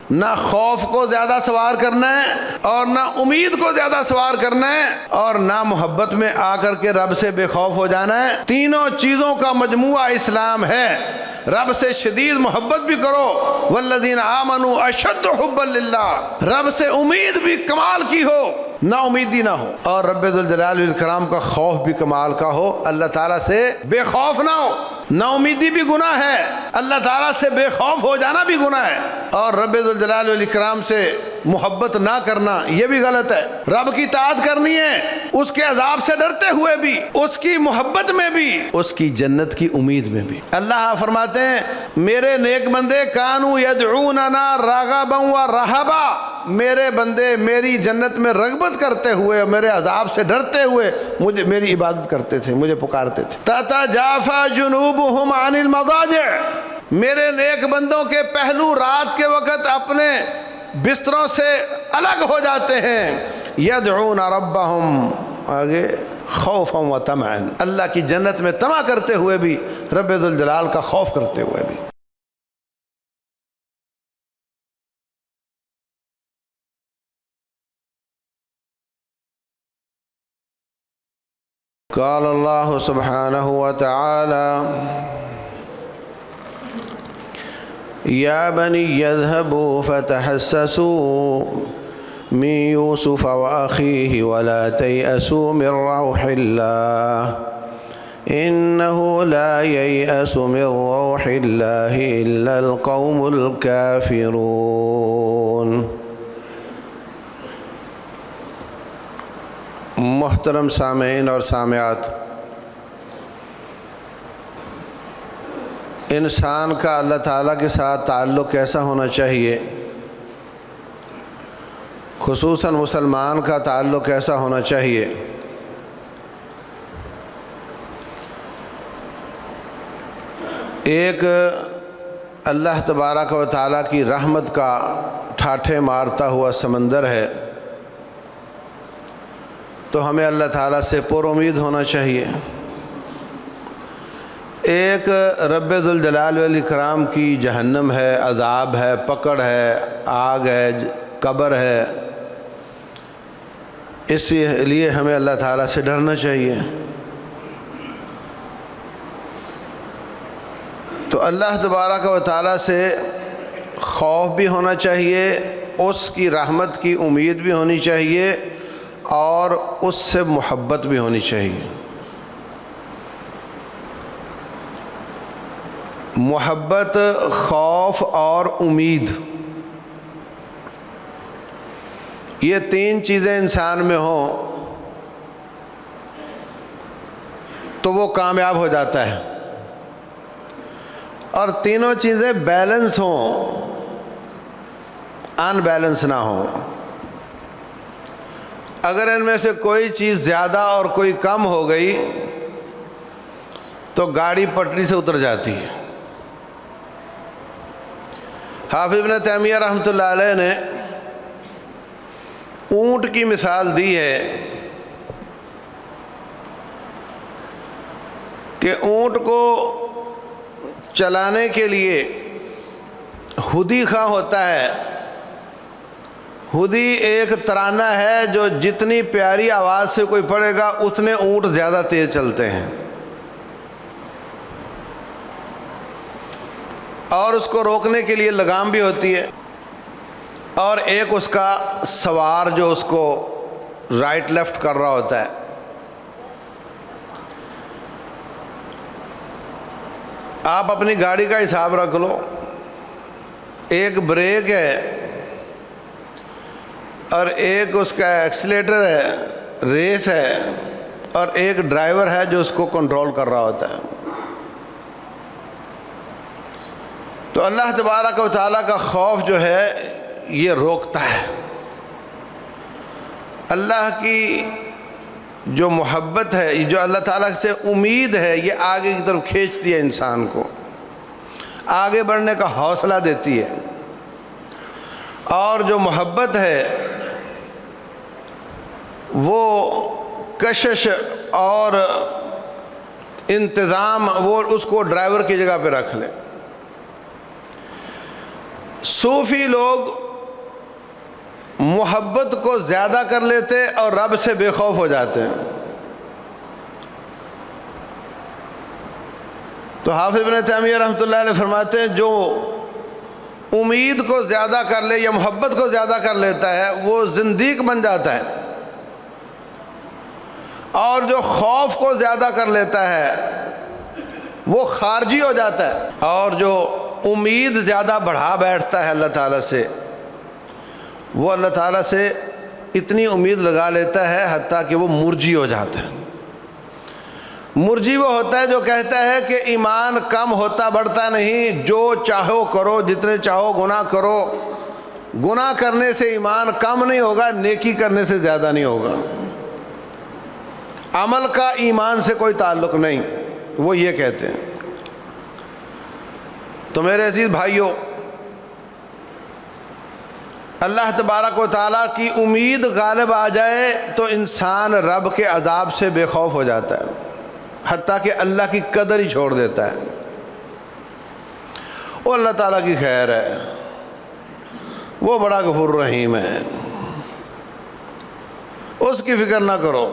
نہ خوف کو زیادہ سوار کرنا ہے اور نہ امید کو زیادہ سوار کرنا ہے اور نہ محبت میں آ کر کے رب سے بے خوف ہو جانا ہے۔ تینوں چیزوں کا مجموعہ اسلام ہے۔ رب سے شدید محبت بھی کرو، والذین آمنوا اشد حبا للہ، رب سے امید بھی کمال کی ہو، نا امیدی نہ ہو، اور رب ذوالجلال والاکرام کا خوف بھی کمال کا ہو، اللہ تعالیٰ سے بے خوف نہ ہو۔ نا امیدی بھی گناہ ہے، اللہ تعالیٰ سے بے خوف ہو جانا بھی گناہ ہے، اور رب ذوالجلال والاکرام سے محبت نہ کرنا یہ بھی غلط ہے۔ رب کی اطاعت کرنی ہے، اس کے عذاب سے ڈرتے ہوئے بھی، اس کی محبت میں بھی، اس کی جنت کی امید میں بھی۔ اللہ فرماتے ہیں میرے نیک بندے کانوا یدعوننا رغبا ورہبا، میرے بندے میری جنت میں رغبت کرتے ہوئے اور میرے عذاب سے ڈرتے ہوئے مجھے میری عبادت کرتے تھے، مجھے پکارتے تھے۔ تتجافی جنوبہم عن المضاجع، میرے نیک بندوں کے پہلو رات کے وقت اپنے بستروں سے الگ ہو جاتے ہیں، یدعون ربہم، آگے خوفا وطمعا، اللہ کی جنت میں طمع کرتے ہوئے بھی، رب ذوالجلال کا خوف کرتے ہوئے بھی۔ قال اللہ سبحانہ وتعالی یا بنی اذهبوا فتحسسوا من یوسف واخیہ ولا تیأسوا من روح اللہ انه لا ييأس من روح الله الا القوم الكافرون۔ محترم سامعین اور سامعات، انسان کا اللہ تعالیٰ کے ساتھ تعلق کیسا ہونا چاہیے، خصوصاً مسلمان کا تعلق کیسا ہونا چاہیے؟ ایک اللہ تبارک و تعالیٰ کی رحمت کا ٹھاٹھے مارتا ہوا سمندر ہے، تو ہمیں اللہ تعالیٰ سے پر امید ہونا چاہیے۔ ایک رب ذوالجلال والاکرام کی جہنم ہے، عذاب ہے، پکڑ ہے، آگ ہے، قبر ہے، اس لیے ہمیں اللہ تعالیٰ سے ڈرنا چاہیے۔ تو اللہ تبارک و تعالیٰ سے خوف بھی ہونا چاہیے، اس کی رحمت کی امید بھی ہونی چاہیے، اور اس سے محبت بھی ہونی چاہیے۔ محبت، خوف اور امید، یہ تین چیزیں انسان میں ہوں تو وہ کامیاب ہو جاتا ہے، اور تینوں چیزیں بیلنس ہوں، ان بیلنس نہ ہوں۔ اگر ان میں سے کوئی چیز زیادہ اور کوئی کم ہو گئی تو گاڑی پٹری سے اتر جاتی ہے۔ حافظ ابن تیمیہ رحمۃ اللہ علیہ نے اونٹ کی مثال دی ہے کہ اونٹ کو چلانے کے لیے ہدی خواہ ہوتا ہے۔ ہدی ایک ترانہ ہے جو جتنی پیاری آواز سے کوئی پڑھے گا اتنے اونٹ زیادہ تیز چلتے ہیں، اور اس کو روکنے کے لیے لگام بھی ہوتی ہے، اور ایک اس کا سوار جو اس کو رائٹ لیفٹ کر رہا ہوتا ہے۔ آپ اپنی گاڑی کا حساب رکھ لو، ایک بریک ہے اور ایک اس کا ایکسیلیٹر ہے، ریس ہے، اور ایک ڈرائیور ہے جو اس کو کنٹرول کر رہا ہوتا ہے۔ تو اللہ تبارک و تعالیٰ کا خوف جو ہے یہ روکتا ہے، اللہ کی جو محبت ہے، جو اللہ تعالیٰ سے امید ہے، یہ آگے کی طرف کھینچتی ہے، انسان کو آگے بڑھنے کا حوصلہ دیتی ہے، اور جو محبت ہے وہ کشش اور انتظام، وہ اس کو ڈرائیور کی جگہ پہ رکھ لے۔ صوفی لوگ محبت کو زیادہ کر لیتے اور رب سے بے خوف ہو جاتے ہیں. تو حافظ ابن تیمیہ رحمۃ اللہ علیہ فرماتے ہیں جو امید کو زیادہ کر لے یا محبت کو زیادہ کر لیتا ہے وہ زندیق بن جاتا ہے، اور جو خوف کو زیادہ کر لیتا ہے وہ خارجی ہو جاتا ہے، اور جو امید زیادہ بڑھا بیٹھتا ہے اللہ تعالیٰ سے وہ اللہ تعالیٰ سے اتنی امید لگا لیتا ہے حتیٰ کہ وہ مرجی ہو جاتا ہے. مرجی وہ ہوتا ہے جو کہتا ہے کہ ایمان کم ہوتا بڑھتا نہیں، جو چاہو کرو، جتنے چاہو گناہ کرو، گناہ کرنے سے ایمان کم نہیں ہوگا، نیکی کرنے سے زیادہ نہیں ہوگا. عمل کا ایمان سے کوئی تعلق نہیں، وہ یہ کہتے ہیں. تو میرے عزیز بھائیوں، اللہ تبارک و تعالیٰ کی امید غالب آ جائے تو انسان رب کے عذاب سے بے خوف ہو جاتا ہے، حتیٰ کہ اللہ کی قدر ہی چھوڑ دیتا ہے. وہ اللہ تعالیٰ کی خیر ہے، وہ بڑا غفور رحیم ہے، اس کی فکر نہ کرو.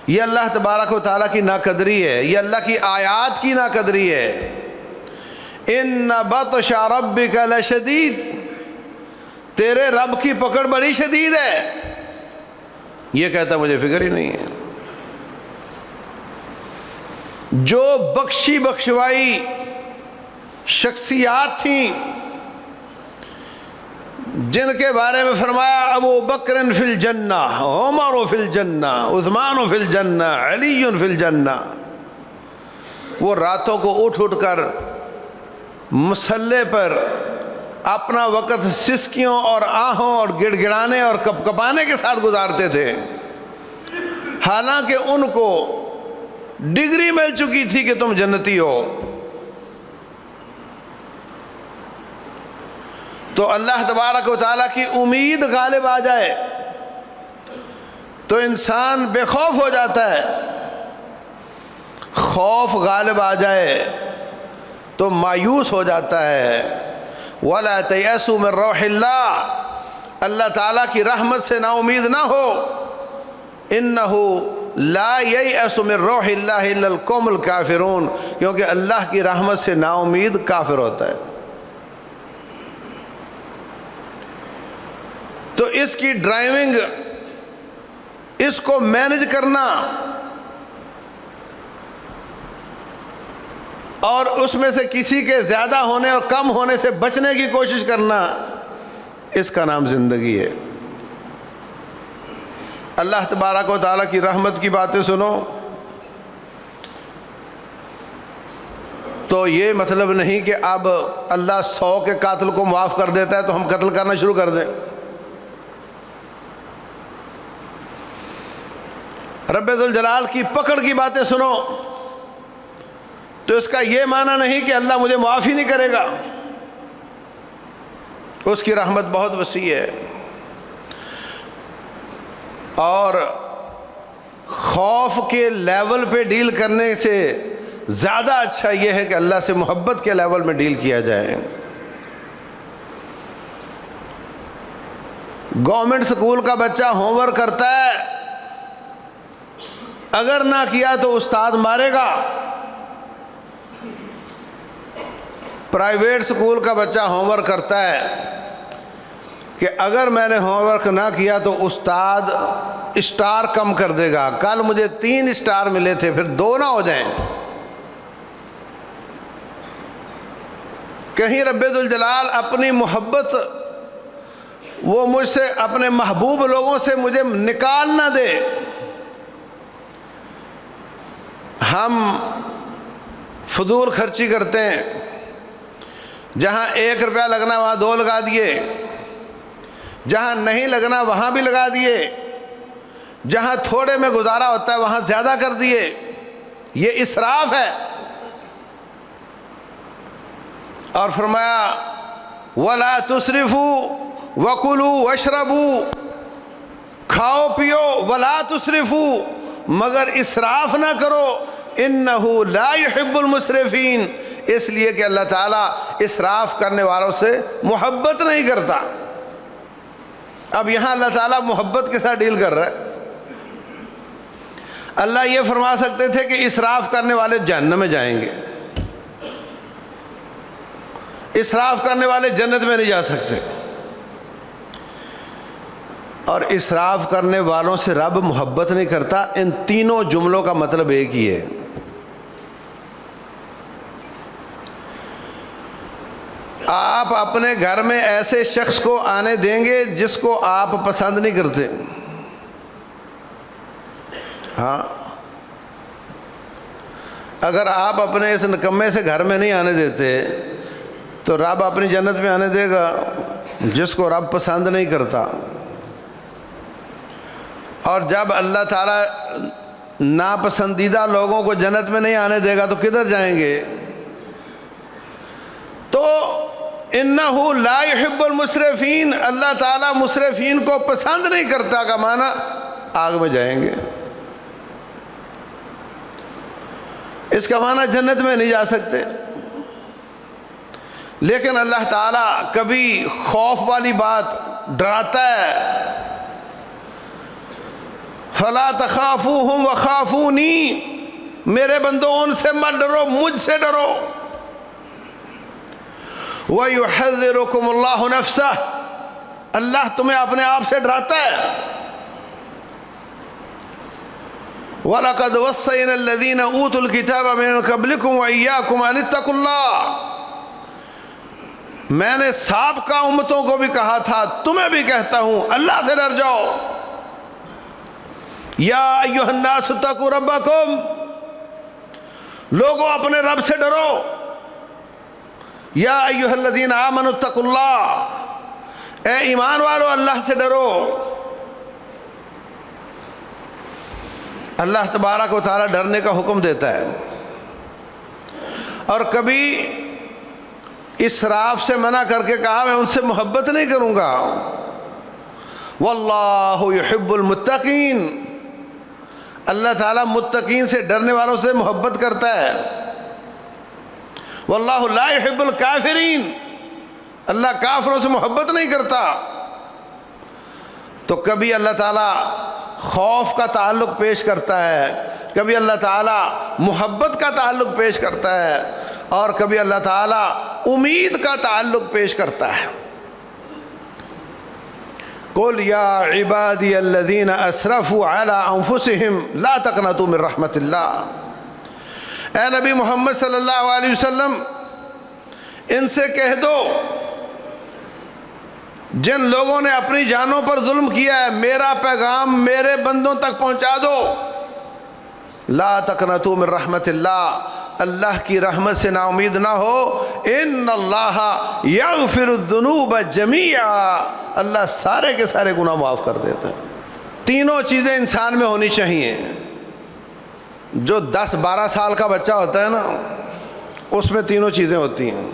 یہ اللہ تبارک و تعالیٰ کی ناقدری ہے، یہ اللہ کی آیات کی ناقدری ہے. ان بطش ربک لشدید، تیرے رب کی پکڑ بڑی شدید ہے. یہ کہتا مجھے فکر ہی نہیں ہے. جو بخشی بخشوائی شخصیات تھیں جن کے بارے میں فرمایا ابو بکر فی الجنہ، عمر فی الجنہ، عثمان فی الجنہ، علی فی الجنہ، وہ راتوں کو اٹھ کر مسلح پر اپنا وقت سسکیوں اور آہوں اور گڑ گڑانے اور کپ کپانے کے ساتھ گزارتے تھے، حالانکہ ان کو ڈگری مل چکی تھی کہ تم جنتی ہو. تو اللہ تبارک و تعالیٰ کی امید غالب آ جائے تو انسان بے خوف ہو جاتا ہے، خوف غالب آ جائے تو مایوس ہو جاتا ہے. وَلَا تَيْأَسُوا مِن رَوْحِ اللَّهِ، اللہ تعالیٰ کی رحمت سے نا امید نہ ہو. إِنَّهُ لَا يَيْأَسُ مِن رَوْحِ اللَّهِ إِلَّا الْقَوْمُ الْكَافِرُونَ، کیونکہ اللہ کی رحمت سے نا امید کافر ہوتا ہے. تو اس کی ڈرائیونگ، اس کو مینج کرنا اور اس میں سے کسی کے زیادہ ہونے اور کم ہونے سے بچنے کی کوشش کرنا، اس کا نام زندگی ہے. اللہ تبارک و تعالیٰ کی رحمت کی باتیں سنو تو یہ مطلب نہیں کہ اب اللہ 100 کے قاتل کو معاف کر دیتا ہے تو ہم قتل کرنا شروع کر دیں. رب ذوالجلال کی پکڑ کی باتیں سنو تو اس کا یہ معنی نہیں کہ اللہ مجھے معاف ہی نہیں کرے گا. اس کی رحمت بہت وسیع ہے. اور خوف کے لیول پہ ڈیل کرنے سے زیادہ اچھا یہ ہے کہ اللہ سے محبت کے لیول میں ڈیل کیا جائے. گورنمنٹ سکول کا بچہ ہوم ورک کرتا ہے، اگر نہ کیا تو استاد مارے گا. پرائیویٹ سکول کا بچہ ہوم ورک کرتا ہے کہ اگر میں نے ہوم ورک نہ کیا تو استاد اسٹار کم کر دے گا، کل مجھے 3 اسٹار ملے تھے پھر 2 نہ ہو جائیں. کہیں رب ذوالجلال اپنی محبت وہ مجھ سے، اپنے محبوب لوگوں سے مجھے نکال نہ دے. ہم فضول خرچی کرتے ہیں، جہاں 1 روپیہ لگنا وہاں 2 لگا دیے، جہاں نہیں لگنا وہاں بھی لگا دیے، جہاں تھوڑے میں گزارا ہوتا ہے وہاں زیادہ کر دیے. یہ اسراف ہے. اور فرمایا وَلَا تُسْرِفُوا وَكُلُوا وَاشْرَبُوا، کھاؤ پیو وَلَا تُسْرِفُوا، مگر اسراف نہ کرو. إِنَّهُ لَا يُحِبُّ الْمُسْرِفِينَ، اس لیے کہ اللہ تعالیٰ اسراف کرنے والوں سے محبت نہیں کرتا۔ اب یہاں اللہ تعالیٰ محبت کے ساتھ ڈیل کر رہا ہے۔ اللہ یہ فرما سکتے تھے کہ اسراف کرنے والے جہنم میں جائیں گے، اسراف کرنے والے جنت میں نہیں جا سکتے، اور اسراف کرنے والوں سے رب محبت نہیں کرتا۔ ان تینوں جملوں کا مطلب ایک ہی ہے۔ آپ اپنے گھر میں ایسے شخص کو آنے دیں گے جس کو آپ پسند نہیں کرتے، ہاں، اگر آپ اپنے اس نکمے سے گھر میں نہیں آنے دیتے تو رب اپنی جنت میں آنے دے گا جس کو رب پسند نہیں کرتا۔ اور جب اللہ تعالیٰ ناپسندیدہ لوگوں کو جنت میں نہیں آنے دے گا تو کدھر جائیں گے؟ تو انہو لا یحب المسرفین، اللہ تعالیٰ مسرفین کو پسند نہیں کرتا کا معنی آگ میں جائیں گے۔ اس کا معنی جنت میں نہیں جا سکتے۔ لیکن اللہ تعالیٰ کبھی خوف والی بات ڈراتا ہے، فَلَا تَخَافُوهُمْ وَخَافُونِي، میرے بندو ان سے مت ڈرو، مجھ سے ڈرو۔ وَيُحَذِّرُكُمُ اللَّهُ نَفْسَهُ، اللہ تمہیں اپنے آپ سے ڈراتا ہے۔ وَلَقَدْ وَصَّيْنَا الَّذِينَ أُوتُوا الْكِتَابَ مِن قَبْلِكُمْ وَإِيَّاكُمْ أَنِ اتَّقُوا اللَّهَ، میں نے سابقہ امتوں کو بھی کہا تھا، تمہیں بھی کہتا ہوں اللہ سے ڈر جاؤ۔ یا ایھا الناس اتقوا ربکم، لوگوں اپنے رب سے ڈرو۔ یا ایھا الذین آمنوا اتقوا اللہ، اے ایمان والو اللہ سے ڈرو۔ اللہ تبارک و تعالیٰ ڈرنے کا حکم دیتا ہے، اور کبھی اسراف سے منع کر کے کہا میں ان سے محبت نہیں کروں گا۔ واللہ یحب المتقین، اللہ تعالیٰ متقین سے ڈرنے والوں سے محبت کرتا ہے۔ واللہ لا یحب الکافرین، اللہ کافروں سے محبت نہیں کرتا۔ تو کبھی اللہ تعالیٰ خوف کا تعلق پیش کرتا ہے، کبھی اللہ تعالیٰ محبت کا تعلق پیش کرتا ہے، اور کبھی اللہ تعالیٰ امید کا تعلق پیش کرتا ہے۔ قُلْ يَا عِبَادِيَ الَّذِينَ أَسْرَفُوا عَلَىٰ أَنفُسِهِمْ لَا تَقْنَطُوا مِن رَحْمَةِ اللَّهِ، اے نبی محمد صلی اللہ علیہ وسلم ان سے کہہ دو جن لوگوں نے اپنی جانوں پر ظلم کیا ہے، میرا پیغام میرے بندوں تک پہنچا دو۔ لا تقنطوا من رحمت اللہ، اللہ کی رحمت سے نا امید نہ ہو۔ ان اللہ یغفر الذنوب جمیعا، اللہ سارے کے سارے گناہ معاف کر دیتا ہے۔ تینوں چیزیں انسان میں ہونی چاہیے۔ جو 10-12 سال کا بچہ ہوتا ہے نا، اس میں تینوں چیزیں ہوتی ہیں۔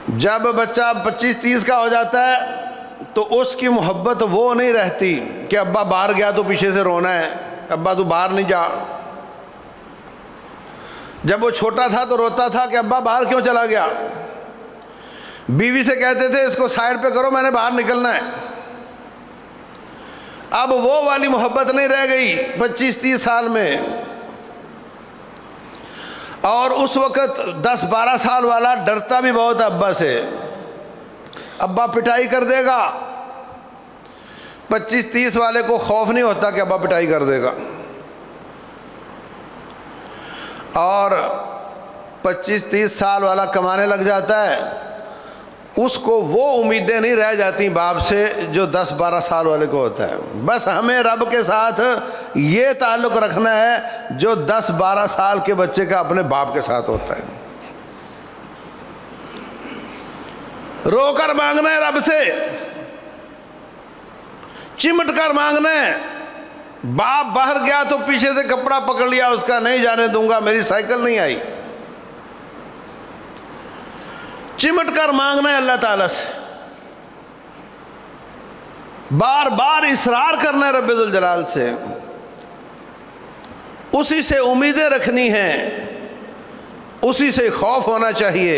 جب بچہ 25-30 کا ہو جاتا ہے تو اس کی محبت وہ نہیں رہتی کہ ابا باہر گیا تو پیچھے سے رونا ہے، ابا تو باہر نہیں جا۔ جب وہ چھوٹا تھا تو روتا تھا کہ ابا باہر کیوں چلا گیا، بیوی سے کہتے تھے اس کو سائڈ پہ کرو میں نے باہر نکلنا ہے۔ اب وہ والی محبت نہیں رہ گئی 25-30 سال میں، اور اس وقت 10-12 سال والا ڈرتا بھی بہت ابا سے، ابا پٹائی کر دے گا۔ 25-30 والے کو خوف نہیں ہوتا کہ ابا پٹائی کر دے گا، اور 25-30 سال والا کمانے لگ جاتا ہے، اس کو وہ امیدیں نہیں رہ جاتی باپ سے جو 10-12 سال والے کو ہوتا ہے۔ بس ہمیں رب کے ساتھ یہ تعلق رکھنا ہے جو 10-12 سال کے بچے کا اپنے باپ کے ساتھ ہوتا ہے۔ رو کر مانگنا ہے رب سے، چمٹ کر مانگنا ہے۔ باپ باہر گیا تو پیچھے سے کپڑا پکڑ لیا اس کا، نہیں جانے دوں گا، میری سائیکل نہیں آئی۔ چمٹ کر مانگنا ہے اللہ تعالیٰ سے، بار بار اصرار کرنا ہے رب ذوالجلال سے، اسی سے امیدیں رکھنی ہیں۔ اسی سے خوف ہونا چاہیے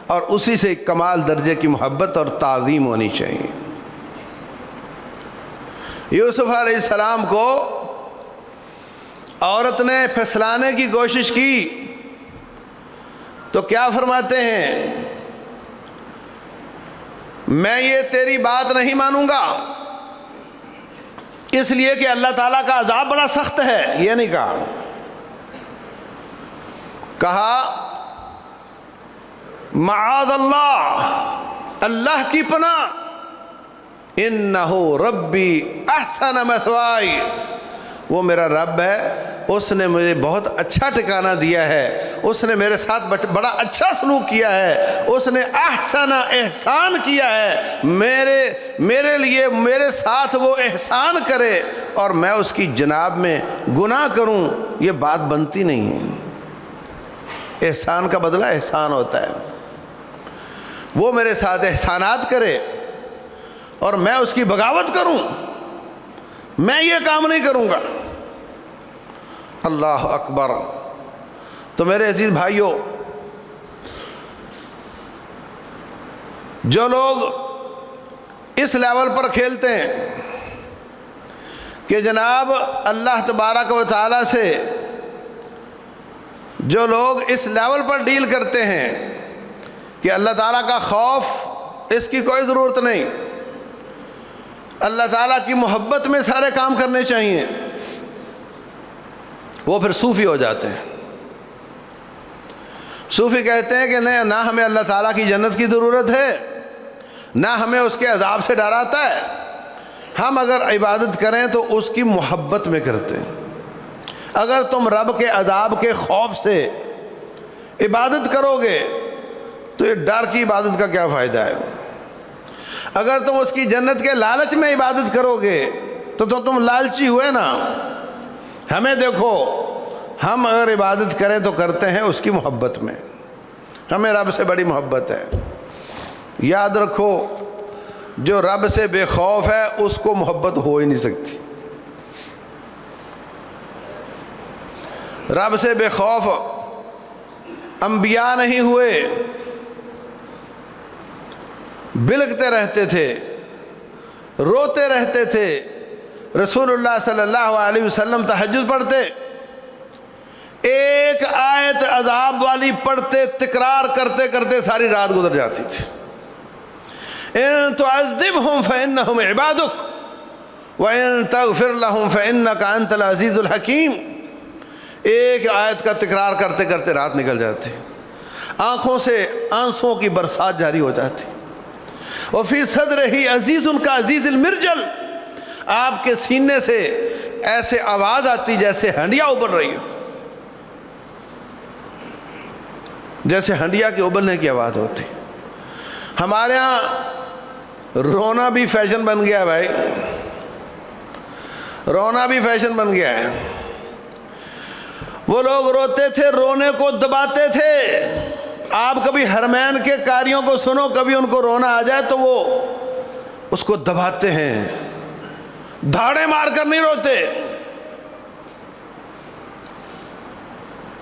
اور اسی سے کمال درجے کی محبت اور تعظیم ہونی چاہیے۔ یوسف علیہ السلام کو عورت نے پھسلانے کی کوشش کی تو کیا فرماتے ہیں؟ میں یہ تیری بات نہیں مانوں گا، اس لیے کہ اللہ تعالیٰ کا عذاب بڑا سخت ہے۔ یہ نہیں کہا معاذ اللہ، اللہ کی پناہ، انہ ربی احسن مثوائی، وہ میرا رب ہے، اس نے مجھے بہت اچھا ٹھکانہ دیا ہے، اس نے میرے ساتھ بڑا اچھا سلوک کیا ہے، اس نے احسن احسان کیا ہے، میرے لیے میرے ساتھ وہ احسان کرے اور میں اس کی جناب میں گناہ کروں، یہ بات بنتی نہیں ہے۔ احسان کا بدلہ احسان ہوتا ہے، وہ میرے ساتھ احسانات کرے اور میں اس کی بغاوت کروں، میں یہ کام نہیں کروں گا۔ اللہ اکبر۔ تو میرے عزیز بھائیوں، جو لوگ اس لیول پر کھیلتے ہیں کہ جناب اللہ تبارک و تعالیٰ سے، جو لوگ اس لیول پر ڈیل کرتے ہیں کہ اللہ تعالیٰ کا خوف، اس کی کوئی ضرورت نہیں، اللہ تعالیٰ کی محبت میں سارے کام کرنے چاہیے، وہ پھر صوفی ہو جاتے ہیں۔ صوفی کہتے ہیں کہ نہ ہمیں اللہ تعالیٰ کی جنت کی ضرورت ہے، نہ ہمیں اس کے عذاب سے ڈر آتا ہے، ہم اگر عبادت کریں تو اس کی محبت میں کرتے ہیں۔ اگر تم رب کے عذاب کے خوف سے عبادت کرو گے تو یہ ڈر کی عبادت کا کیا فائدہ ہے؟ اگر تم اس کی جنت کے لالچ میں عبادت کرو گے تو تم لالچی ہوئے نا۔ ہمیں دیکھو، ہم اگر عبادت کریں تو کرتے ہیں اس کی محبت میں، ہمیں رب سے بڑی محبت ہے۔ یاد رکھو، جو رب سے بے خوف ہے اس کو محبت ہو ہی نہیں سکتی۔ رب سے بے خوف انبیاء نہیں ہوئے، بلکتے رہتے تھے، روتے رہتے تھے۔ رسول اللہ صلی اللہ علیہ وسلم تہجد پڑھتے، ایک آیت عذاب والی پڑھتے، تکرار کرتے کرتے ساری رات گزر جاتی تھی۔ ان تعذبہم فانہم عبادک وان تغفر لہم فانک انت العزیز الحکیم۔ ایک آیت کا تکرار کرتے کرتے رات نکل جاتی، آنکھوں سے آنسوں کی برسات جاری ہو جاتی۔ وفی صدرہ عزیز کا عزیز المرجل، آپ کے سینے سے ایسے آواز آتی جیسے ہنڈیا ابل رہی ہو، جیسے ہنڈیا کے ابلنے کی آواز ہوتی۔ ہمارے ہاں رونا بھی فیشن بن گیا ہے بھائی، رونا بھی فیشن بن گیا ہے۔ وہ لوگ روتے تھے، رونے کو دباتے تھے۔ آپ کبھی حرمین کے قاریوں کو سنو، کبھی ان کو رونا آ جائے تو وہ اس کو دباتے ہیں، دھاڑے مار کر نہیں روتے۔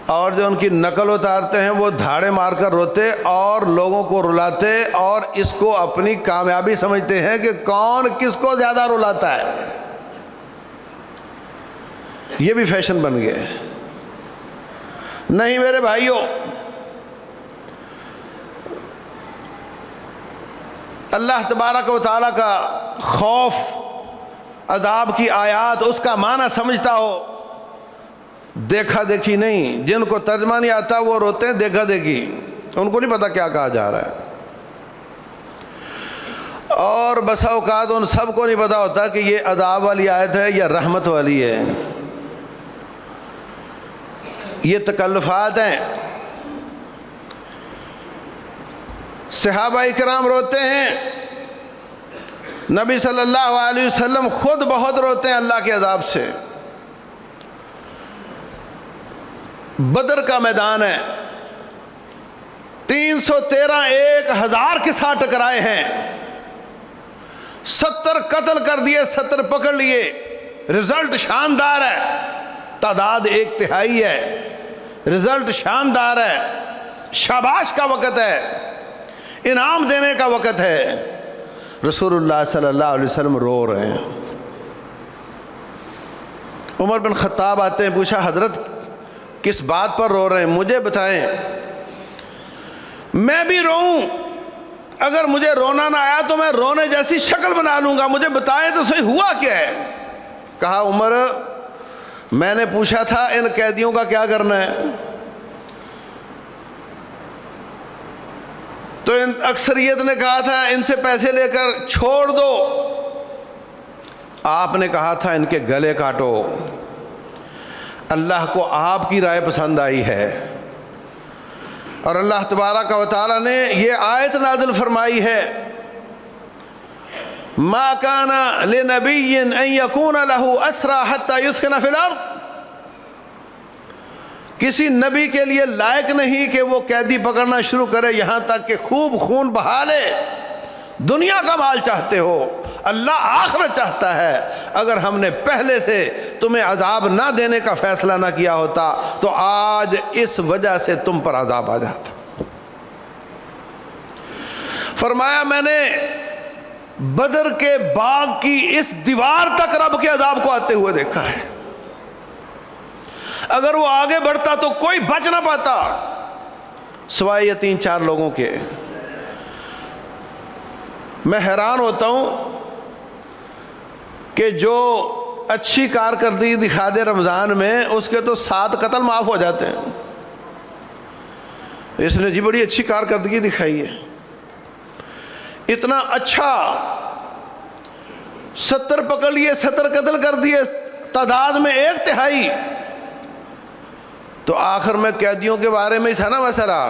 اور جو ان کی نقل اتارتے ہیں وہ دھاڑے مار کر روتے اور لوگوں کو رلاتے، اور اس کو اپنی کامیابی سمجھتے ہیں کہ کون کس کو زیادہ رلاتا ہے۔ یہ بھی فیشن بن گئے۔ نہیں میرے بھائیوں، اللہ تبارک و تعالیٰ کا خوف، عذاب کی آیات، اس کا معنی سمجھتا ہو، دیکھا دیکھی نہیں۔ جن کو ترجمہ نہیں آتا وہ روتے ہیں دیکھا دیکھی، ان کو نہیں پتا کیا کہا جا رہا ہے۔ اور بسا اوقات ان سب کو نہیں پتا ہوتا کہ یہ عذاب والی آیت ہے یا رحمت والی ہے۔ یہ تکلفات ہیں۔ صحابہ اکرام روتے ہیں، نبی صلی اللہ علیہ وسلم خود بہت روتے ہیں اللہ کے عذاب سے۔ بدر کا میدان ہے، 313 1000 کے ساتھ ٹکرائے ہیں، 70 قتل کر دیے، 70 پکڑ لیے۔ رزلٹ شاندار ہے، تعداد 1/3 ہے، رزلٹ شاندار ہے، شاباش کا وقت ہے، انعام دینے کا وقت ہے۔ رسول اللہ صلی اللہ علیہ وسلم رو رہے ہیں۔ عمر بن خطاب آتے ہیں، پوچھا حضرت کس بات پر رو رہے ہیں، مجھے بتائیں، میں بھی روؤں، اگر مجھے رونا نہ آیا تو میں رونے جیسی شکل بنا لوں گا، مجھے بتائیں تو صحیح ہوا کیا ہے؟ کہا عمر میں نے پوچھا تھا ان قیدیوں کا کیا کرنا ہے، تو اکثریت نے کہا تھا ان سے پیسے لے کر چھوڑ دو، آپ نے کہا تھا ان کے گلے کاٹو۔ اللہ کو آپ کی رائے پسند آئی ہے اور اللہ تبارک و تعالی نے یہ آیت نازل فرمائی ہے، ما کان لنبی ان یکون لہ اسری حتی یثخن فی الارض، کسی نبی کے لیے لائق نہیں کہ وہ قیدی پکڑنا شروع کرے یہاں تک کہ خوب خون بہا لے۔ دنیا کا مال چاہتے ہو، اللہ آخرت چاہتا ہے۔ اگر ہم نے پہلے سے تمہیں عذاب نہ دینے کا فیصلہ نہ کیا ہوتا تو آج اس وجہ سے تم پر عذاب آ جاتا۔ فرمایا میں نے بدر کے باغ کی اس دیوار تک رب کے عذاب کو آتے ہوئے دیکھا ہے، اگر وہ آگے بڑھتا تو کوئی بچ نہ پاتا سوائے یہ 3-4 لوگوں کے۔ میں حیران ہوتا ہوں کہ جو اچھی کارکردگی دکھا دے رمضان میں اس کے تو 7 قتل معاف ہو جاتے ہیں۔ اس نے جی بڑی اچھی کارکردگی دکھائی ہے، اتنا اچھا 70 پکڑ لیے، 70 قتل کر دیے، تعداد میں 1/3، تو آخر میں قیدیوں کے بارے میں ہی تھا نا مسئلہ۔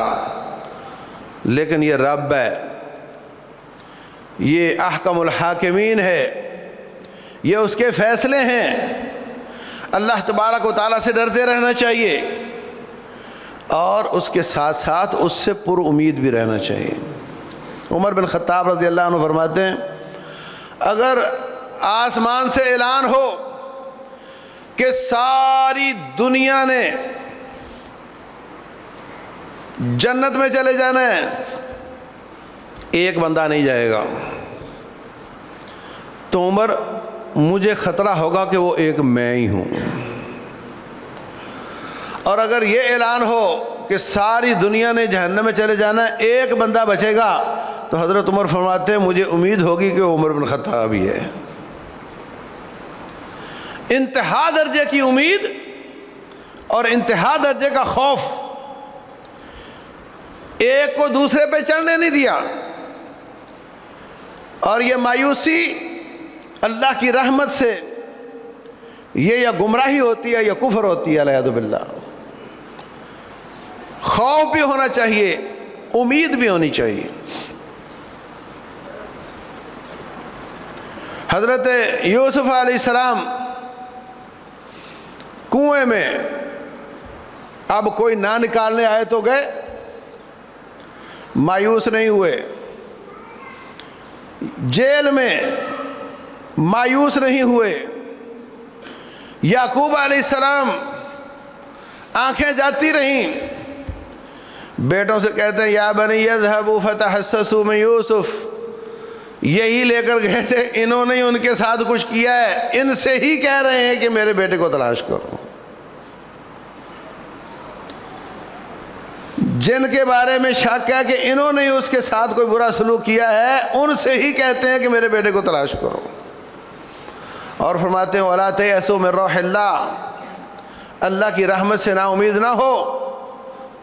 لیکن یہ رب ہے، یہ احکم الحاکمین ہے، یہ اس کے فیصلے ہیں۔ اللہ تبارک و تعالیٰ سے ڈرتے رہنا چاہیے اور اس کے ساتھ ساتھ اس سے پر امید بھی رہنا چاہیے۔ عمر بن خطاب رضی اللہ عنہ فرماتے ہیں اگر آسمان سے اعلان ہو کہ ساری دنیا نے جنت میں چلے جانا ہے، ایک بندہ نہیں جائے گا، تو عمر مجھے خطرہ ہوگا کہ وہ ایک میں ہی ہوں۔ اور اگر یہ اعلان ہو کہ ساری دنیا نے جہنم میں چلے جانا ہے، ایک بندہ بچے گا، تو حضرت عمر فرماتے ہیں مجھے امید ہوگی کہ وہ عمر بن خطاب ہی ہے۔ انتہا درجے کی امید اور انتہا درجے کا خوف، ایک کو دوسرے پہ چڑھنے نہیں دیا۔ اور یہ مایوسی اللہ کی رحمت سے یہ یا گمراہی ہوتی ہے یا کفر ہوتی ہے، العیاذ باللہ۔ خوف بھی ہونا چاہیے، امید بھی ہونی چاہیے۔ حضرت یوسف علیہ السلام کنویں میں، اب کوئی نہ نکالنے آئے تو گئے، مایوس نہیں ہوئے۔ جیل میں مایوس نہیں ہوئے۔ یعقوب علیہ السلام آنکھیں جاتی رہیں، بیٹوں سے کہتے ہیں یا بنی اذهبوا فتحسسوا من یوسف، یہی لے کر گئے تھے، انہوں نے ان کے ساتھ کچھ کیا ہے، ان سے ہی کہہ رہے ہیں کہ میرے بیٹے کو تلاش کرو۔ جن کے بارے میں شک ہے کہ انہوں نے اس کے ساتھ کوئی برا سلوک کیا ہے، ان سے ہی کہتے ہیں کہ میرے بیٹے کو تلاش کرو۔ اور فرماتے ہیں وَلَا تَيْأَسُوا مِن رَوْحِ اللَّهِ، اللہ کی رحمت سے نا امید نہ ہو۔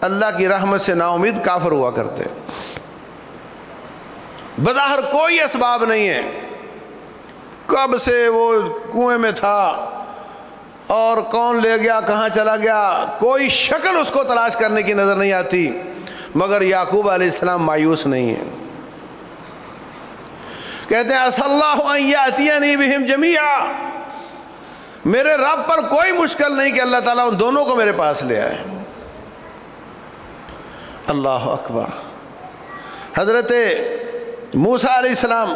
اللہ کی رحمت سے نا امید کافر ہوا کرتے۔ بظاہر کوئی اسباب نہیں ہے، کب سے وہ کنویں میں تھا اور کون لے گیا، کہاں چلا گیا، کوئی شکل اس کو تلاش کرنے کی نظر نہیں آتی، مگر یعقوب علیہ السلام مایوس نہیں ہیں۔ کہتے ہیں عَسَى اللَّهُ أَن يَأْتِيَنِي بِهِمْ جَمِيعًا، میرے رب پر کوئی مشکل نہیں کہ اللہ تعالیٰ ان دونوں کو میرے پاس لے آئے۔ اللہ اکبر۔ حضرت موسیٰ علیہ السلام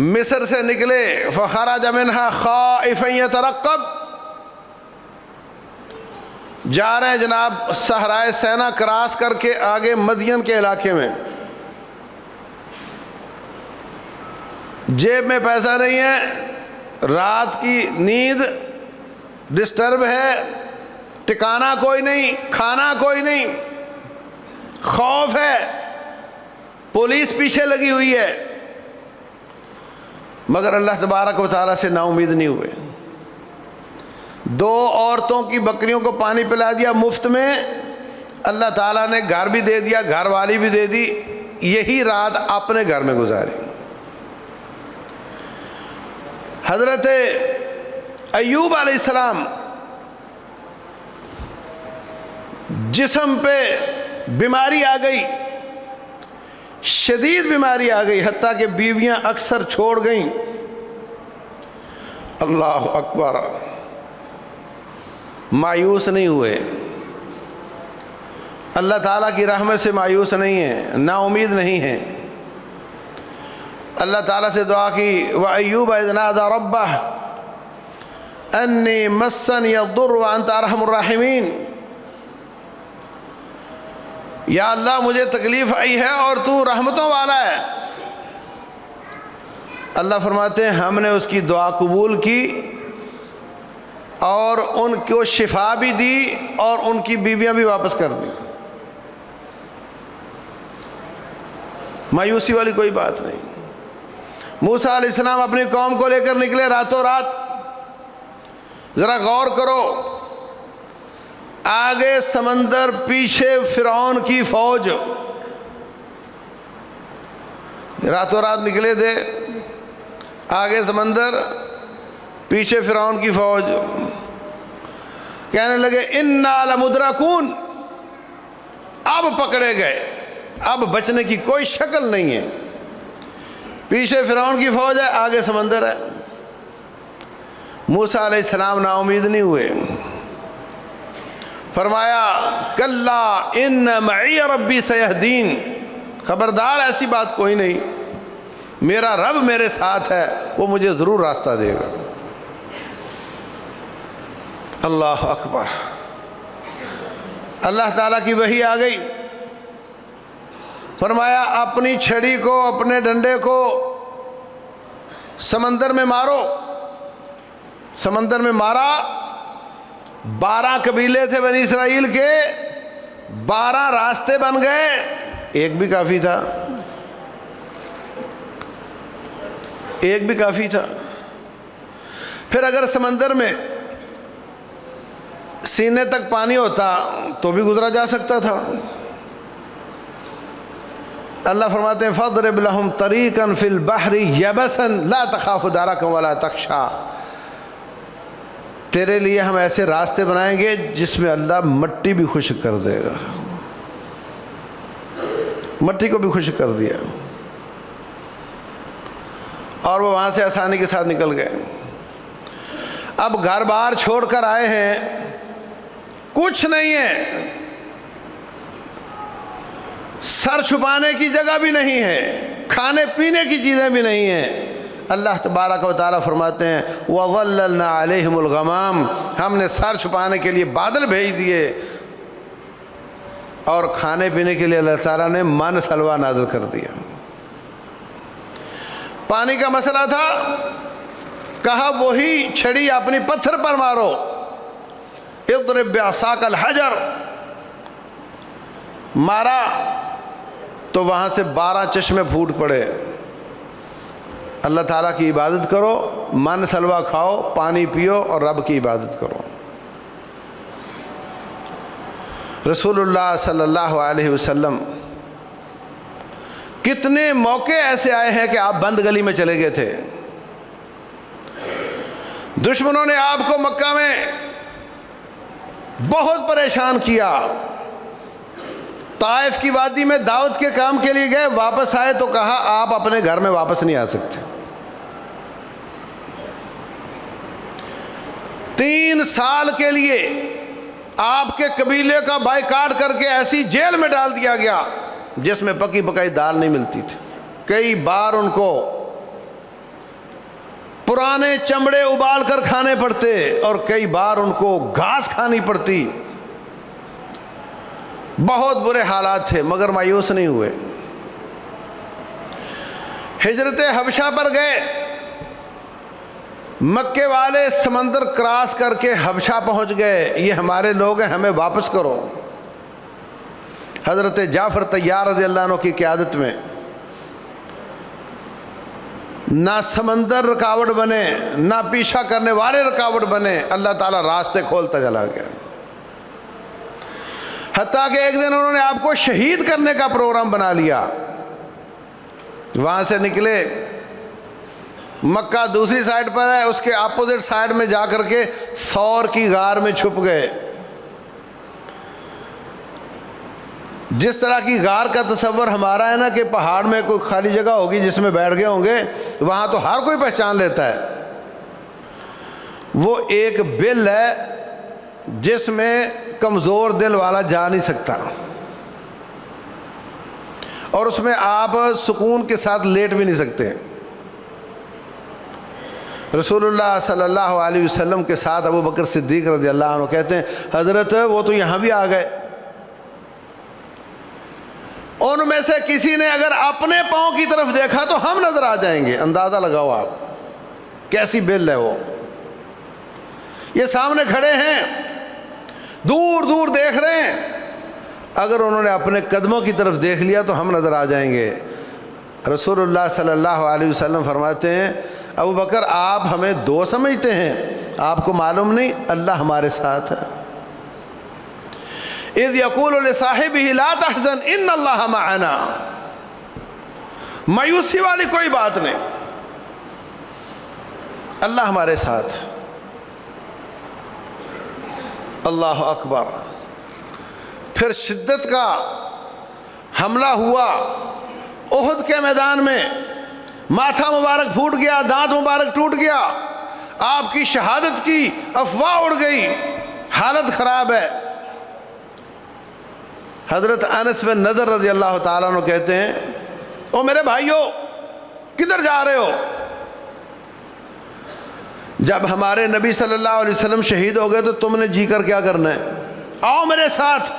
مصر سے نکلے، فخرج منها خائفا يترقب، جا رہے ہیں جناب صحرائے سینا کراس کر کے آگے مدین کے علاقے میں، جیب میں پیسہ نہیں ہے، رات کی نیند ڈسٹرب ہے، ٹھکانا کوئی نہیں، کھانا کوئی نہیں، خوف ہے، پولیس پیچھے لگی ہوئی ہے، مگر اللہ تبارک و تعالیٰ سے نا امید نہیں ہوئے۔ 2 عورتوں کی بکریوں کو پانی پلا دیا مفت میں، اللہ تعالیٰ نے گھر بھی دے دیا، گھر والی بھی دے دی، یہی رات اپنے گھر میں گزاری۔ حضرت ایوب علیہ السلام جسم پہ بیماری آ گئی، شدید بیماری آ گئی، حتیٰ کہ بیویاں اکثر چھوڑ گئیں۔ اللہ اکبر، مایوس نہیں ہوئے، اللہ تعالیٰ کی رحمت سے مایوس نہیں ہیں، نا امید نہیں ہیں۔ اللہ تعالیٰ سے دعا کی، وَأَيُّوبَ إِذْ نَادَى رَبَّهُ أَنِّي مَسَّنِيَ الضُّرُّ وَأَنْتَ أَرْحَمُ الرَّاحِمِينَ، یا اللہ مجھے تکلیف آئی ہے اور تو رحمتوں والا ہے۔ اللہ فرماتے ہیں ہم نے اس کی دعا قبول کی اور ان کو شفا بھی دی اور ان کی بیویاں بھی واپس کر دی۔ مایوسی والی کوئی بات نہیں۔ موسیٰ علیہ السلام اپنی قوم کو لے کر نکلے راتوں رات، ذرا غور کرو، آگے سمندر، پیچھے فرعون کی فوج، راتوں رات نکلے تھے، آگے سمندر، پیچھے فرعون کی فوج، کہنے لگے اِنَّا لَمُدْرَكُونَ، اب پکڑے گئے، اب بچنے کی کوئی شکل نہیں ہے، پیچھے فرعون کی فوج ہے، آگے سمندر ہے۔ موسیٰ علیہ السلام نا امید نہیں ہوئے، فرمایا کلا ان معی ربی سیہدین، خبردار ایسی بات کوئی نہیں، میرا رب میرے ساتھ ہے، وہ مجھے ضرور راستہ دے گا۔ اللہ اکبر، اللہ تعالیٰ کی وحی آ گئی، فرمایا اپنی چھڑی کو، اپنے ڈنڈے کو سمندر میں مارو۔ سمندر میں مارا، 12 قبیلے تھے بنی اسرائیل کے، 12 راستے بن گئے، ایک بھی کافی تھا، ایک بھی کافی تھا۔ پھر اگر سمندر میں سینے تک پانی ہوتا تو بھی گزرا جا سکتا تھا۔ اللہ فرماتے ہیں فَاضْرِبْ لَهُمْ طَرِيقًا فِي الْبَحْرِ يَبَسًا لَا تَخَافُ دَرَكًا وَلَا تَخْشَىٰ، تیرے لیے ہم ایسے راستے بنائیں گے جس میں اللہ مٹی بھی خشک کر دے گا۔ مٹی کو بھی خشک کر دیا اور وہ وہاں سے آسانی کے ساتھ نکل گئے۔ اب گھر بار چھوڑ کر آئے ہیں، کچھ نہیں ہے، سر چھپانے کی جگہ بھی نہیں ہے، کھانے پینے کی چیزیں بھی نہیں ہیں۔ اللہ تبارک و تعالیٰ فرماتے ہیں وَظَلَّلْنَا عَلَيْهِمُ الْغَمَامِ، ہم نے سر چھپانے کے لیے بادل بھیج دیے، اور کھانے پینے کے لیے اللہ تعالیٰ نے من سلوا نازل کر دیا۔ پانی کا مسئلہ تھا، کہا وہی چھڑی اپنی پتھر پر مارو، اضرب بعصاک الحجر، مارا تو وہاں سے 12 چشمے پھوٹ پڑے۔ اللہ تعالیٰ کی عبادت کرو، من سلوا کھاؤ، پانی پیو اور رب کی عبادت کرو۔ رسول اللہ صلی اللہ علیہ وسلم کتنے موقع ایسے آئے ہیں کہ آپ بند گلی میں چلے گئے تھے، دشمنوں نے آپ کو مکہ میں بہت پریشان کیا، طائف کی وادی میں دعوت کے کام کے لیے گئے، واپس آئے تو کہا آپ اپنے گھر میں واپس نہیں آ سکتے۔ 3 سال کے لیے آپ کے قبیلے کا بائیکاٹ کر کے ایسی جیل میں ڈال دیا گیا جس میں پکی پکائی دال نہیں ملتی تھی۔ کئی بار ان کو پرانے چمڑے ابال کر کھانے پڑتے اور کئی بار ان کو گھاس کھانی پڑتی۔ بہت برے حالات تھے مگر مایوس نہیں ہوئے. ہجرت حبشہ پر گئے. مکے والے سمندر کراس کر کے حبشہ پہنچ گئے. یہ ہمارے لوگ ہیں, ہمیں واپس کرو. حضرت جعفر طیار رضی اللہ عنہ کی قیادت میں نہ سمندر رکاوٹ بنے نہ پیچھا کرنے والے رکاوٹ بنے. اللہ تعالیٰ راستے کھولتا چلا گیا. حتیٰ کہ ایک دن انہوں نے آپ کو شہید کرنے کا پروگرام بنا لیا. وہاں سے نکلے, مکہ دوسری سائڈ پر ہے, اس کے اپوزٹ سائڈ میں جا کر کے سور کی غار میں چھپ گئے. جس طرح کی غار کا تصور ہمارا ہے نا کہ پہاڑ میں کوئی خالی جگہ ہوگی جس میں بیٹھ گئے ہوں گے, وہاں تو ہر کوئی پہچان لیتا ہے. وہ ایک بل ہے جس میں کمزور دل والا جا نہیں سکتا, اور اس میں آپ سکون کے ساتھ لیٹ بھی نہیں سکتے. رسول اللہ صلی اللہ علیہ وسلم کے ساتھ ابو بکر صدیق رضی اللہ عنہ کہتے ہیں حضرت وہ تو یہاں بھی آ گئے. ان میں سے کسی نے اگر اپنے پاؤں کی طرف دیکھا تو ہم نظر آ جائیں گے. اندازہ لگاؤ آپ کیسی بل ہے وہ. یہ سامنے کھڑے ہیں, دور دور دیکھ رہے ہیں. اگر انہوں نے اپنے قدموں کی طرف دیکھ لیا تو ہم نظر آ جائیں گے. رسول اللہ صلی اللہ علیہ وسلم فرماتے ہیں ابو بکر آپ ہمیں دو سمجھتے ہیں, آپ کو معلوم نہیں اللہ ہمارے ساتھ ہے. اذ یقول لصاحبہ لا تحزن ان اللہ معنا. مایوسی والی کوئی بات نہیں, اللہ ہمارے ساتھ. اللہ اکبر. پھر شدت کا حملہ ہوا احد کے میدان میں. ماتھا مبارک پھوٹ گیا, دانت مبارک ٹوٹ گیا, آپ کی شہادت کی افواہ اڑ گئی, حالت خراب ہے. حضرت انس بن نضر رضی اللہ تعالیٰ عنہ کہتے ہیں او میرے بھائیو کدھر جا رہے ہو؟ جب ہمارے نبی صلی اللہ علیہ وسلم شہید ہو گئے تو تم نے جی کر کیا کرنا ہے؟ آؤ میرے ساتھ.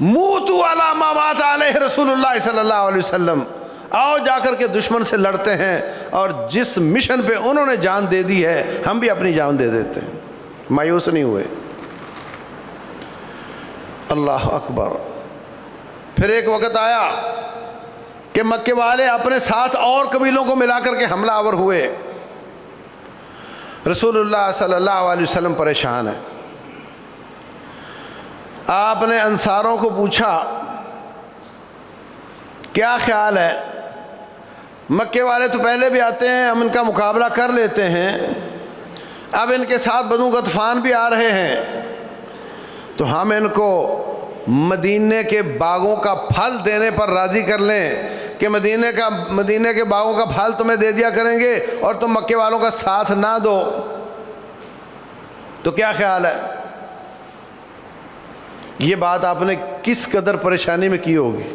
موتوا علی ما مات علیہ رسول اللہ صلی اللہ علیہ وسلم. آؤ جا کر کے دشمن سے لڑتے ہیں, اور جس مشن پہ انہوں نے جان دے دی ہے ہم بھی اپنی جان دے دیتے ہیں. مایوس نہیں ہوئے. اللہ اکبر. پھر ایک وقت آیا کہ مکے والے اپنے ساتھ اور قبیلوں کو ملا کر کے حملہ آور ہوئے. رسول اللہ صلی اللہ علیہ وسلم پریشان ہے. آپ نے انصاروں کو پوچھا کیا خیال ہے؟ مکے والے تو پہلے بھی آتے ہیں, ہم ان کا مقابلہ کر لیتے ہیں, اب ان کے ساتھ بنو غطفان بھی آ رہے ہیں, تو ہم ان کو مدینے کے باغوں کا پھل دینے پر راضی کر لیں کہ مدینے کے باغوں کا پھل تمہیں دے دیا کریں گے اور تم مکے والوں کا ساتھ نہ دو, تو کیا خیال ہے؟ یہ بات آپ نے کس قدر پریشانی میں کی ہوگی.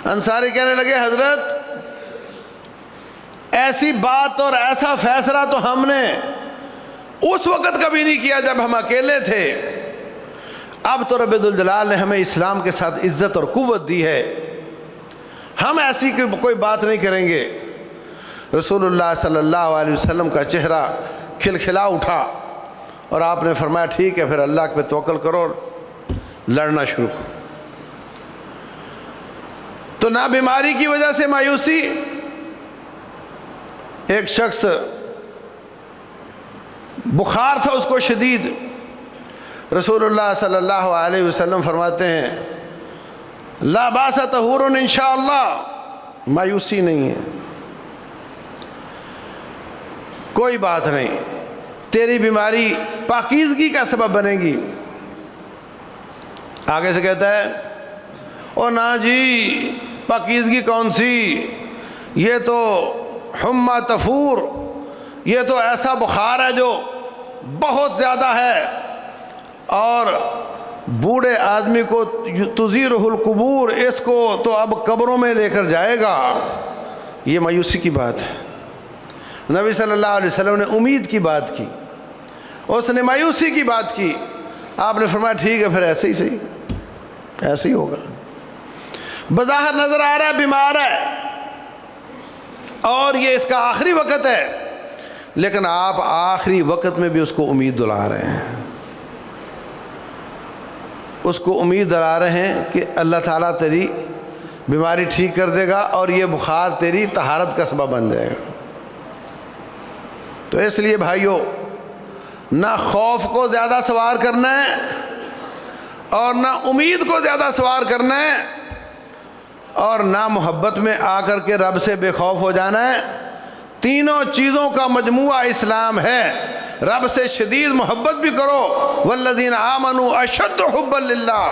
انصاری کہنے لگے حضرت ایسی بات اور ایسا فیصلہ تو ہم نے اس وقت کبھی نہیں کیا جب ہم اکیلے تھے. اب تو رب ذوالجلال نے ہمیں اسلام کے ساتھ عزت اور قوت دی ہے, ہم ایسی کوئی بات نہیں کریں گے. رسول اللہ صلی اللہ علیہ وسلم کا چہرہ کھلکھلا اٹھا اور آپ نے فرمایا ٹھیک ہے پھر اللہ پہ توکل کرو اور لڑنا شروع کرو. تو نہ بیماری کی وجہ سے مایوسی. ایک شخص بخار تھا اس کو شدید. رسول اللہ صلی اللہ علیہ وسلم فرماتے ہیں لا باس طہور انشاءاللہ, مایوسی نہیں ہے, کوئی بات نہیں, تیری بیماری پاکیزگی کا سبب بنے گی. آگے سے کہتا ہے او نا جی پاکیزگی کون سی, یہ تو حمہ تفور, یہ تو ایسا بخار ہے جو بہت زیادہ ہے اور بوڑھے آدمی کو تزیرہ القبور, اس کو تو اب قبروں میں لے کر جائے گا. یہ مایوسی کی بات ہے. نبی صلی اللہ علیہ وسلم نے امید کی بات کی, اس نے مایوسی کی بات کی. آپ نے فرمایا ٹھیک ہے پھر ایسے ہی صحیح، ایسے ہی ہوگا۔ بظاہر نظر آ رہا ہے بیمار ہے اور یہ اس کا آخری وقت ہے، لیکن آپ آخری وقت میں بھی اس کو امید دلا رہے ہیں، اس کو امید دلا رہے ہیں کہ اللہ تعالیٰ تیری بیماری ٹھیک کر دے گا اور یہ بخار تیری طہارت کا سبب بن جائے گا۔ تو اس لیے بھائیو، نہ خوف کو زیادہ سوار کرنا ہے اور نہ امید کو زیادہ سوار کرنا ہے اور نہ محبت میں آ کر کے رب سے بے خوف ہو جانا ہے۔ تینوں چیزوں کا مجموعہ اسلام ہے۔ رب سے شدید محبت بھی کرو، والذین آمنوا اشد حبا للہ،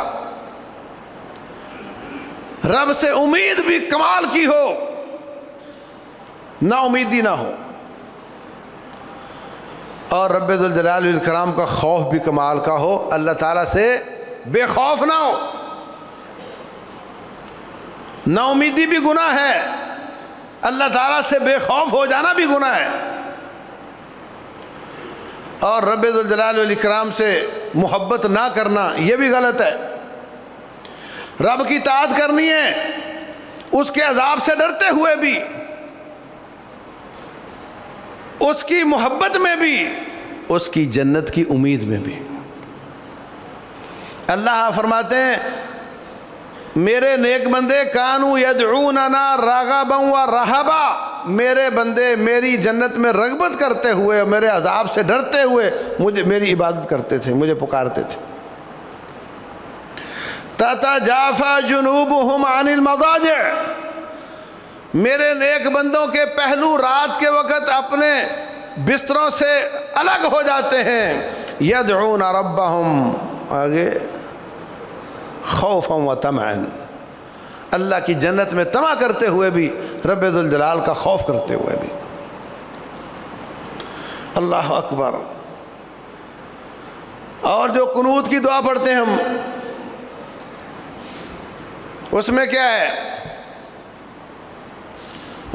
رب سے امید بھی کمال کی ہو، نا امیدی نہ ہو، اور رب ذوالجلال والاکرام کا خوف بھی کمال کا ہو، اللہ تعالیٰ سے بے خوف نہ ہو۔ نا امیدی بھی گناہ ہے، اللہ تعالیٰ سے بے خوف ہو جانا بھی گناہ ہے، اور رب ذوالجلال والاکرام سے محبت نہ کرنا یہ بھی غلط ہے۔ رب کی اطاعت کرنی ہے، اس کے عذاب سے ڈرتے ہوئے بھی، اس کی محبت میں بھی، اس کی جنت کی امید میں بھی۔ اللہ فرماتے ہیں میرے نیک بندے کانوا یدعوننا رغبا ورہبا، میرے بندے میری جنت میں رغبت کرتے ہوئے، میرے عذاب سے ڈرتے ہوئے مجھے میری عبادت کرتے تھے، مجھے پکارتے تھے۔ تتجافی جنوبہم عن المضاجع، میرے نیک بندوں کے پہلو رات کے وقت اپنے بستروں سے الگ ہو جاتے ہیں، یدعون ربہم، آگے خوفا وطمعا، اللہ کی جنت میں طمع کرتے ہوئے بھی، رب ذوالجلال کا خوف کرتے ہوئے بھی۔ اللہ اکبر۔ اور جو قنوت کی دعا پڑھتے ہیں ہم، اس میں کیا ہے؟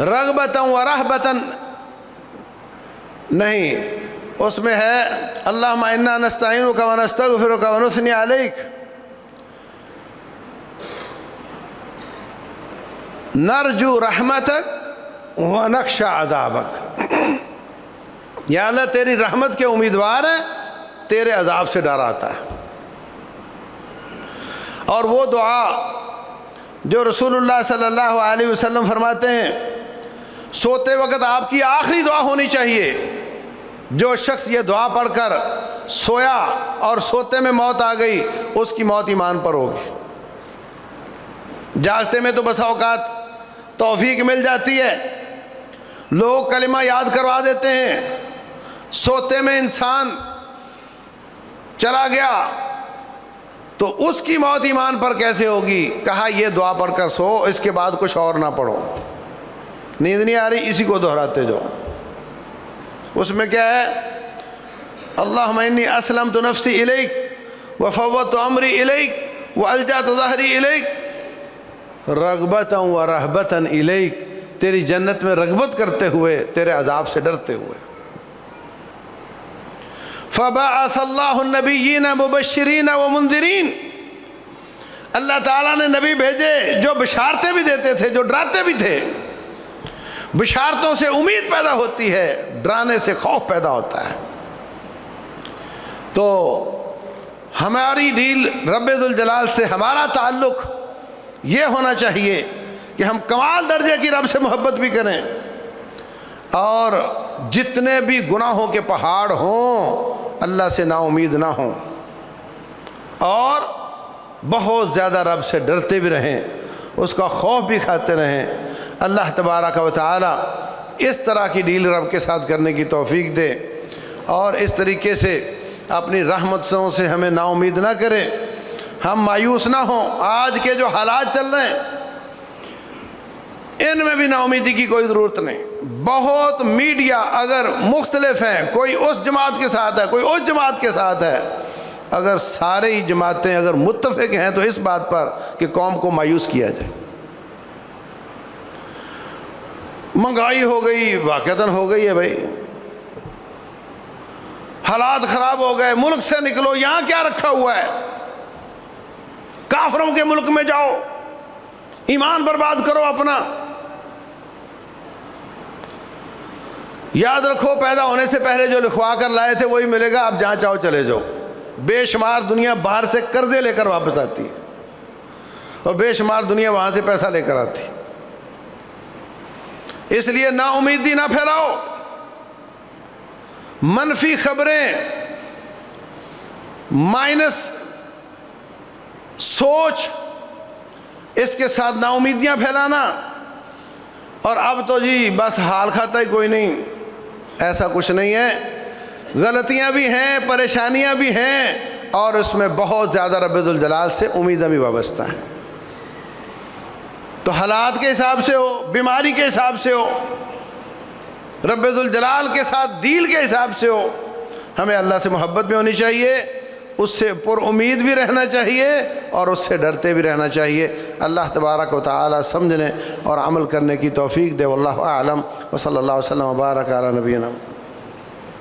رغبتا ورہبتا نہیں، اس میں ہے اللہم انا نستعینک ونستغفرک ونثنی علیک، نرجو رحمتک ونخشى عذابک، یا اللہ تیری رحمت کے امیدوار ہیں، تیرے عذاب سے ڈر آتا ہے۔ اور وہ دعا جو رسول اللہ صلی اللہ علیہ وسلم فرماتے ہیں سوتے وقت آپ کی آخری دعا ہونی چاہیے، جو شخص یہ دعا پڑھ کر سویا اور سوتے میں موت آ گئی، اس کی موت ایمان پر ہوگی۔ جاگتے میں تو بسا اوقات توفیق مل جاتی ہے، لوگ کلمہ یاد کروا دیتے ہیں، سوتے میں انسان چلا گیا تو اس کی موت ایمان پر کیسے ہوگی؟ کہا یہ دعا پڑھ کر سو، اس کے بعد کچھ اور نہ پڑھو، نیند نہیں آ رہی اسی کو دہراتے جاؤ۔ اس میں کیا ہے؟ اللہم انی اسلمت نفسی الیک وفوضت امری الیک والجأت ظہری الیک رغبتا ورہبتا الیک، تیری جنت میں رغبت کرتے ہوئے، تیرے عذاب سے ڈرتے ہوئے۔ فبعث اللہ النبیین مبشرین ومنذرین، اللہ تعالیٰ نے نبی بھیجے جو بشارتیں بھی دیتے تھے، جو ڈراتے بھی تھے۔ بشارتوں سے امید پیدا ہوتی ہے، ڈرانے سے خوف پیدا ہوتا ہے۔ تو ہماری ڈیل رب ذوالجلال سے ہمارا تعلق یہ ہونا چاہیے کہ ہم کمال درجے کی رب سے محبت بھی کریں، اور جتنے بھی گناہوں کے پہاڑ ہوں اللہ سے نا امید نہ ہوں، اور بہت زیادہ رب سے ڈرتے بھی رہیں، اس کا خوف بھی کھاتے رہیں۔ اللہ تبارک و تعالی اس طرح کی ڈیل رب کے ساتھ کرنے کی توفیق دے، اور اس طریقے سے اپنی رحمتوں سے ہمیں نا امید نہ کرے، ہم مایوس نہ ہوں۔ آج کے جو حالات چل رہے ہیں ان میں بھی نا امیدی کی کوئی ضرورت نہیں۔ بہت میڈیا اگر مختلف ہیں، کوئی اس جماعت کے ساتھ ہے، کوئی اس جماعت کے ساتھ ہے، اگر سارے ہی جماعتیں اگر متفق ہیں تو اس بات پر کہ قوم کو مایوس کیا جائے۔ مہنگائی ہو گئی، واقعتاً ہو گئی ہے بھائی، حالات خراب ہو گئے، ملک سے نکلو، یہاں کیا رکھا ہوا ہے؟ کافروں کے ملک میں جاؤ، ایمان برباد کرو اپنا۔ یاد رکھو پیدا ہونے سے پہلے جو لکھوا کر لائے تھے وہی ملے گا، اب جہاں چاہو چلے جاؤ۔ بے شمار دنیا باہر سے قرضے لے کر واپس آتی ہے اور بے شمار دنیا وہاں سے پیسہ لے کر آتی، اس لیے نا امیدی نہ پھیلاؤ، منفی خبریں، مائنس سوچ، اس کے ساتھ نا امیدیاں پھیلانا، اور اب تو جی بس حال کھاتا ہی کوئی نہیں، ایسا کچھ نہیں ہے۔ غلطیاں بھی ہیں، پریشانیاں بھی ہیں، اور اس میں بہت زیادہ رب ذوالجلال سے امیدیں بھی وابستہ ہیں۔ تو حالات کے حساب سے ہو، بیماری کے حساب سے ہو، رب ذوالجلال کے ساتھ دیل کے حساب سے ہو، ہمیں اللہ سے محبت بھی ہونی چاہیے، اس سے پر امید بھی رہنا چاہیے، اور اس سے ڈرتے بھی رہنا چاہیے۔ اللہ تبارک و تعالی سمجھنے اور عمل کرنے کی توفیق دے۔ واللہ اعلم، وصلی اللہ وسلم وبارک علی نبینا۔